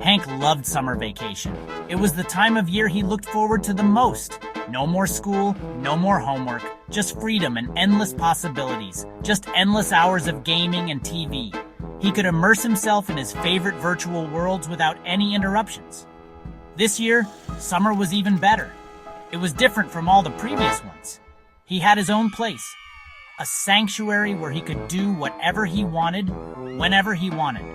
Hank loved summer vacation. It was the time of year he looked forward to the most. No more school, no more homework, just freedom and endless possibilities, just endless hours of gaming and TV. He could immerse himself in his favorite virtual worlds without any interruptions. This year, summer was even better. It was different from all the previous ones. He had his own place, a sanctuary where he could do whatever he wanted, whenever he wanted.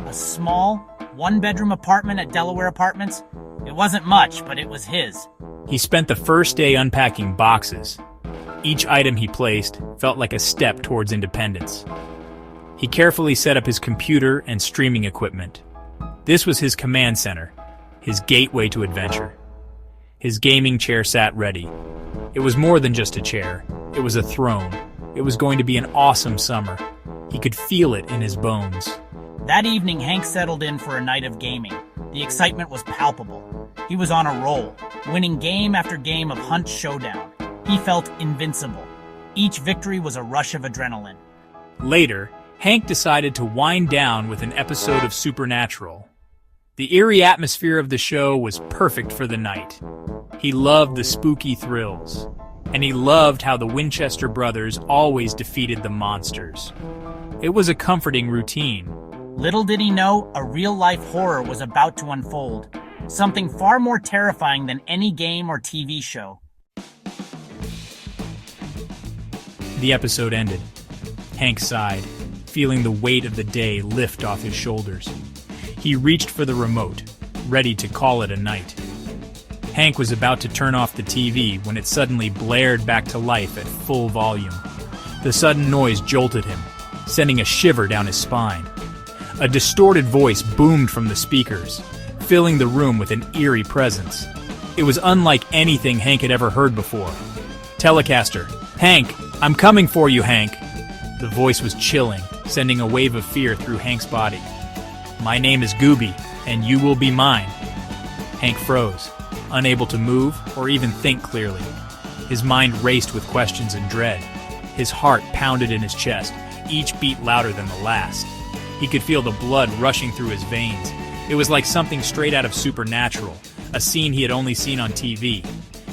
A small, one-bedroom apartment at Delaware Apartments. It wasn't much, but it was his. He spent the first day unpacking boxes. Each item he placed felt like a step towards independence. He carefully set up his computer and streaming equipment. This was his command center, his gateway to adventure. His gaming chair sat ready. It was more than just a chair. It was a throne. It was going to be an awesome summer. He could feel it in his bones. That evening, Hank settled in for a night of gaming. The excitement was palpable. He was on a roll, winning game after game of Hunt Showdown. He felt invincible. Each victory was a rush of adrenaline. Later, Hank decided to wind down with an episode of Supernatural. The eerie atmosphere of the show was perfect for the night. He loved the spooky thrills, and he loved how the Winchester brothers always defeated the monsters. It was a comforting routine. Little did he know, a real-life horror was about to unfold. Something far more terrifying than any game or TV show. The episode ended. Hank sighed, feeling the weight of the day lift off his shoulders. He reached for the remote, ready to call it a night. Hank was about to turn off the TV when it suddenly blared back to life at full volume. The sudden noise jolted him, sending a shiver down his spine. A distorted voice boomed from the speakers, filling the room with an eerie presence. It was unlike anything Hank had ever heard before. Telecaster, Hank, I'm coming for you, Hank. The voice was chilling, sending a wave of fear through Hank's body. My name is Gooby, and you will be mine. Hank froze, unable to move or even think clearly. His mind raced with questions and dread. His heart pounded in his chest, each beat louder than the last. He could feel the blood rushing through his veins. It was like something straight out of Supernatural, a scene he had only seen on TV.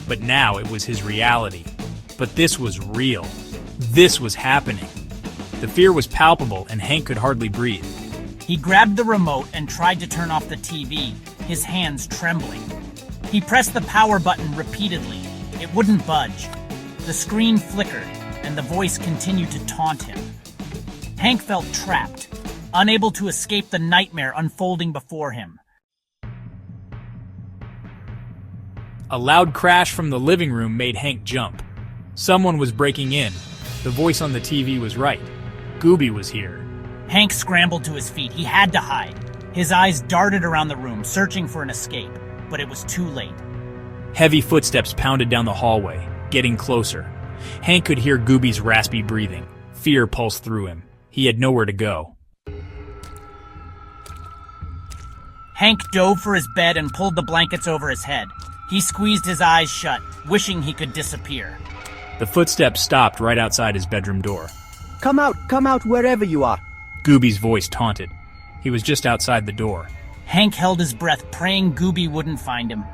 But now it was his reality. But this was real. This was happening. The fear was palpable, and Hank could hardly breathe. He grabbed the remote and tried to turn off the TV, his hands trembling. He pressed the power button repeatedly. It wouldn't budge. The screen flickered, and the voice continued to taunt him. Hank felt trapped, unable to escape the nightmare unfolding before him. A loud crash from the living room made Hank jump. Someone was breaking in. The voice on the TV was right. Gooby was here. Hank scrambled to his feet. He had to hide. His eyes darted around the room, searching for an escape, but it was too late. Heavy footsteps pounded down the hallway, getting closer. Hank could hear Gooby's raspy breathing. Fear pulsed through him. He had nowhere to go. Hank dove for his bed and pulled the blankets over his head. He squeezed his eyes shut, wishing he could disappear. The footsteps stopped right outside his bedroom door. Come out wherever you are. Gooby's voice taunted. He was just outside the door. Hank held his breath, praying Gooby wouldn't find him.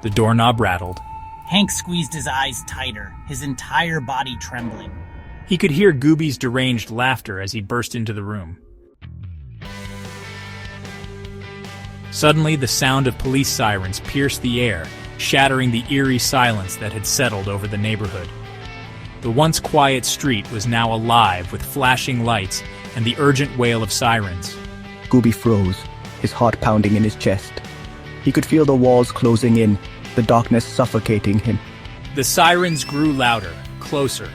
The doorknob rattled. Hank squeezed his eyes tighter, his entire body trembling. He could hear Gooby's deranged laughter as he burst into the room. Suddenly, the sound of police sirens pierced the air, shattering the eerie silence that had settled over the neighborhood. The once quiet street was now alive with flashing lights and the urgent wail of sirens. Gooby froze, his heart pounding in his chest. He could feel the walls closing in, the darkness suffocating him. The sirens grew louder, closer,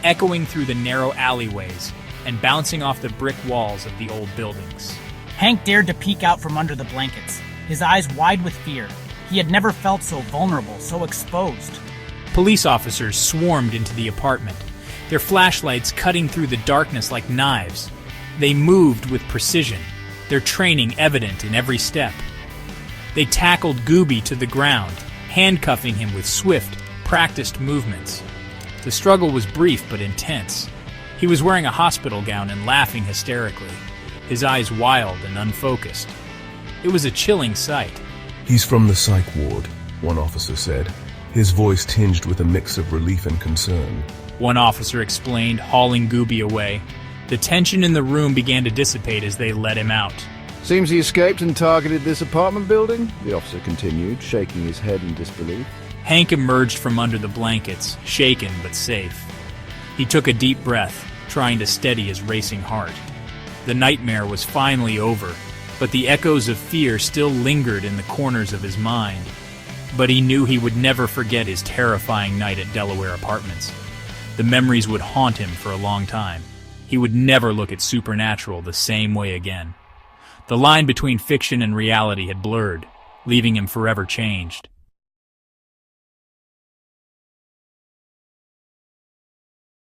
echoing through the narrow alleyways and bouncing off the brick walls of the old buildings. Hank dared to peek out from under the blankets, his eyes wide with fear. He had never felt so vulnerable, so exposed. Police officers swarmed into the apartment, their flashlights cutting through the darkness like knives. They moved with precision, their training evident in every step. They tackled Gooby to the ground, handcuffing him with swift, practiced movements. The struggle was brief but intense. He was wearing a hospital gown and laughing hysterically. his eyes wild and unfocused. It was a chilling sight. "He's from the psych ward," one officer said, his voice tinged with a mix of relief and concern. One officer explained, hauling Gooby away. The tension in the room began to dissipate as they let him out. "Seems he escaped and targeted this apartment building," the officer continued, shaking his head in disbelief. Hank emerged from under the blankets, shaken but safe. He took a deep breath, trying to steady his racing heart. The nightmare was finally over, but the echoes of fear still lingered in the corners of his mind. But he knew he would never forget his terrifying night at Delaware Apartments. The memories would haunt him for a long time. He would never look at Supernatural the same way again. The line between fiction and reality had blurred, leaving him forever changed.